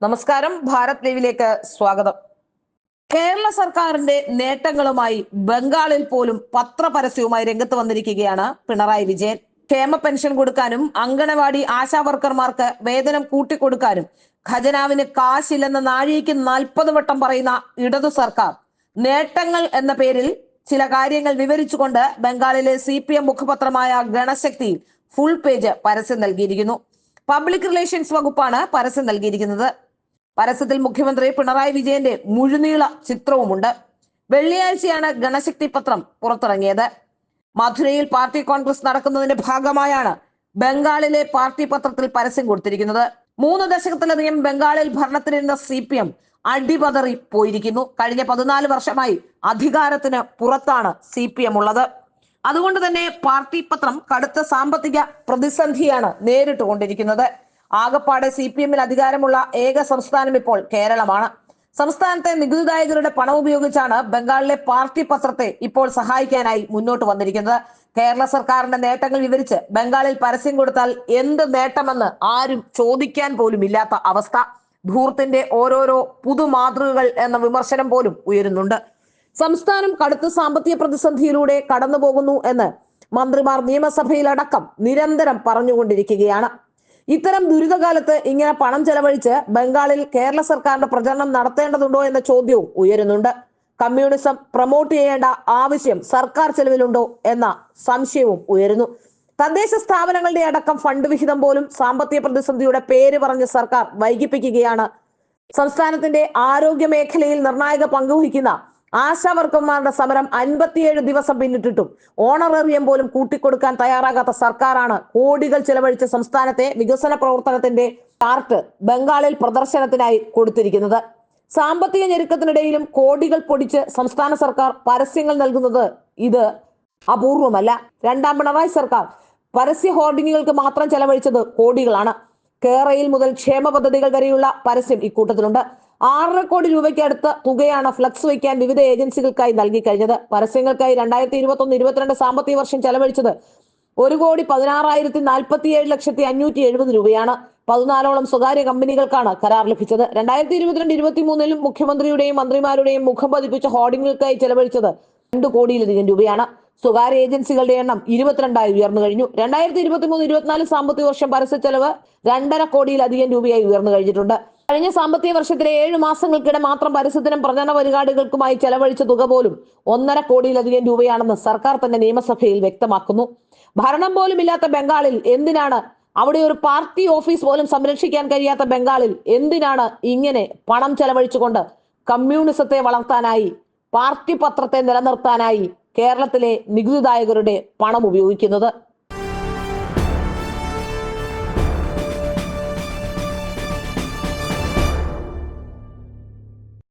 നമസ്കാരം, ഭാരത് ലൈവിലേക്ക് സ്വാഗതം. കേരള സർക്കാരിന്റെ നേട്ടങ്ങളുമായി ബംഗാളിൽ പോലും പത്രപരസ്യവുമായി രംഗത്ത് വന്നിരിക്കുകയാണ് പിണറായി വിജയൻ. ക്ഷേമ പെൻഷൻ കൊടുക്കാനും അങ്കണവാടി ആശാ വർക്കർമാർക്ക് വേതനം കൂട്ടിക്കൊടുക്കാനും ഖജനാവിന് കാശില്ലെന്ന് നാഴികയ്ക്ക് 40 വട്ടം പറയുന്ന ഇടതു സർക്കാർ നേട്ടങ്ങൾ എന്ന പേരിൽ ചില കാര്യങ്ങൾ വിവരിച്ചുകൊണ്ട് ബംഗാളിലെ CPM മുഖപത്രമായ ഗണശക്തി ഫുൾ പേജ് പരസ്യം നൽകിയിരിക്കുന്നു. പബ്ലിക് റിലേഷൻസ് വകുപ്പാണ് പരസ്യം നൽകിയിരിക്കുന്നത്. പരസ്യത്തിൽ മുഖ്യമന്ത്രി പിണറായി വിജയന്റെ മുഴുനീള ചിത്രവുമുണ്ട്. വെള്ളിയാഴ്ചയാണ് ഗണശക്തി പത്രം പുറത്തിറങ്ങിയത്. മധുരയിൽ പാർട്ടി കോൺഗ്രസ് നടക്കുന്നതിന്റെ ഭാഗമായാണ് ബംഗാളിലെ പാർട്ടി പത്രത്തിൽ പരസ്യം കൊടുത്തിരിക്കുന്നത്. 3 ദശകത്തിലധികം ബംഗാളിൽ ഭരണത്തിലിരുന്ന CPM അടിപതറി പോയിരിക്കുന്നു. കഴിഞ്ഞ 14 വർഷമായി അധികാരത്തിന് പുറത്താണ് CPM ഉള്ളത്. അതുകൊണ്ട് തന്നെ പാർട്ടി പത്രം കടുത്ത സാമ്പത്തിക പ്രതിസന്ധിയാണ് നേരിട്ടുകൊണ്ടിരിക്കുന്നത്. ആകപ്പാടെ CPMൽ അധികാരമുള്ള ഏക സംസ്ഥാനം ഇപ്പോൾ കേരളമാണ്. സംസ്ഥാനത്തെ നികുതിദായകരുടെ പണം ഉപയോഗിച്ചാണ് ബംഗാളിലെ പാർട്ടി പത്രത്തെ ഇപ്പോൾ സഹായിക്കാനായി മുന്നോട്ട് വന്നിരിക്കുന്നത്. കേരള സർക്കാരിന്റെ നേട്ടങ്ങൾ വിവരിച്ച് ബംഗാളിൽ പരസ്യം കൊടുത്താൽ എന്ത് നേട്ടമെന്ന് ആരും ചോദിക്കാൻ പോലും ഇല്ലാത്ത അവസ്ഥ. ധൂർത്തിന്റെ ഓരോരോ പുതുമാതൃകകൾ എന്ന വിമർശനം പോലും ഉയരുന്നുണ്ട്. സംസ്ഥാനം കടുത്ത സാമ്പത്തിക പ്രതിസന്ധിയിലൂടെ കടന്നു പോകുന്നു എന്ന് മന്ത്രിമാർ നിയമസഭയിലടക്കം നിരന്തരം പറഞ്ഞുകൊണ്ടിരിക്കുകയാണ്. ഇത്തരം ദുരിതകാലത്ത് ഇങ്ങനെ പണം ചെലവഴിച്ച് ബംഗാളിൽ കേരള സർക്കാരിന്റെ പ്രചരണം നടത്തേണ്ടതുണ്ടോ എന്ന ചോദ്യവും ഉയരുന്നുണ്ട്. കമ്മ്യൂണിസം പ്രൊമോട്ട് ചെയ്യേണ്ട ആവശ്യം സർക്കാർ ചെലവിലുണ്ടോ എന്ന സംശയവും ഉയരുന്നു. തദ്ദേശ സ്ഥാപനങ്ങളുടെ അടക്കം ഫണ്ട് വിഹിതം പോലും സാമ്പത്തിക പ്രതിസന്ധിയുടെ പേര് പറഞ്ഞ് സർക്കാർ വൈകിപ്പിക്കുകയാണ്. സംസ്ഥാനത്തിന്റെ ആരോഗ്യ മേഖലയിൽ നിർണായക പങ്കുവഹിക്കുന്ന ആശാ വർക്കർമാരുടെ സമരം 57 ദിവസം പിന്നിട്ടിട്ടും ഓണറേറിയം പോലും കൂട്ടിക്കൊടുക്കാൻ തയ്യാറാകാത്ത സർക്കാരാണ് കോടികൾ ചെലവഴിച്ച സംസ്ഥാനത്തെ വികസന പ്രവർത്തനത്തിന്റെ ചാർട്ട് ബംഗാളിൽ പ്രദർശനത്തിനായി കൊടുത്തിരിക്കുന്നത്. സാമ്പത്തിക ഞെരുക്കത്തിനിടയിലും കോടികൾ പൊടിച്ച് സംസ്ഥാന സർക്കാർ പരസ്യങ്ങൾ നൽകുന്നത് ഇത് അപൂർവമല്ല. രണ്ടാം പിണറായി സർക്കാർ പരസ്യ ഹോർഡിങ്ങുകൾക്ക് മാത്രം ചെലവഴിച്ചത് കോടികളാണ്. കേരയിൽ മുതൽ ക്ഷേമ പദ്ധതികൾ വരെയുള്ള പരസ്യം ഇക്കൂട്ടത്തിലുണ്ട്. 6.5 കോടി രൂപയ്ക്ക് അടുത്ത തുകയാണ് ഫ്ലക്സ് വയ്ക്കാൻ വിവിധ ഏജൻസികൾക്കായി നൽകി കഴിഞ്ഞത്. പരസ്യങ്ങൾക്കായി 2021-22 സാമ്പത്തിക വർഷം ചെലവഴിച്ചത് 1,16,47,570 രൂപയാണ്. 14ഓളം സ്വകാര്യ കമ്പനികൾക്കാണ് കരാർ ലഭിച്ചത്. 2022-23 മുഖ്യമന്ത്രിയുടെയും മന്ത്രിമാരുടെയും മുഖം പതിപ്പിച്ച ഹോർഡിങ്ങുകൾക്കായി ചെലവഴിച്ചത് 2 കോടിയിലധികം രൂപയാണ്. സ്വകാര്യ ഏജൻസികളുടെ എണ്ണം 22ആയി ഉയർന്നു കഴിഞ്ഞു. 2023-24 സാമ്പത്തിക വർഷം പരസ്യ ചെലവ് 2.5 കോടിയിലധികം രൂപയായി ഉയർന്നു കഴിഞ്ഞിട്ടുണ്ട്. കഴിഞ്ഞ സാമ്പത്തിക വർഷത്തിലെ 7 മാസങ്ങൾക്കിടെ മാത്രം പരസ്യത്തിനും പ്രചരണ പരിപാടികൾക്കുമായി ചെലവഴിച്ച തുക പോലും 1.5 കോടിയിലധികം രൂപയാണെന്ന് സർക്കാർ തന്നെ നിയമസഭയിൽ വ്യക്തമാക്കുന്നു. ഭരണം പോലും ഇല്ലാത്ത ബംഗാളിൽ എന്തിനാണ്, അവിടെ ഒരു പാർട്ടി ഓഫീസ് പോലും സംരക്ഷിക്കാൻ കഴിയാത്ത ബംഗാളിൽ എന്തിനാണ് ഇങ്ങനെ പണം ചെലവഴിച്ചുകൊണ്ട് കമ്മ്യൂണിസത്തെ വളർത്താനായി, പാർട്ടി പത്രത്തെ നിലനിർത്താനായി കേരളത്തിലെ നികുതിദായകരുടെ പണം ഉപയോഗിക്കുന്നത്?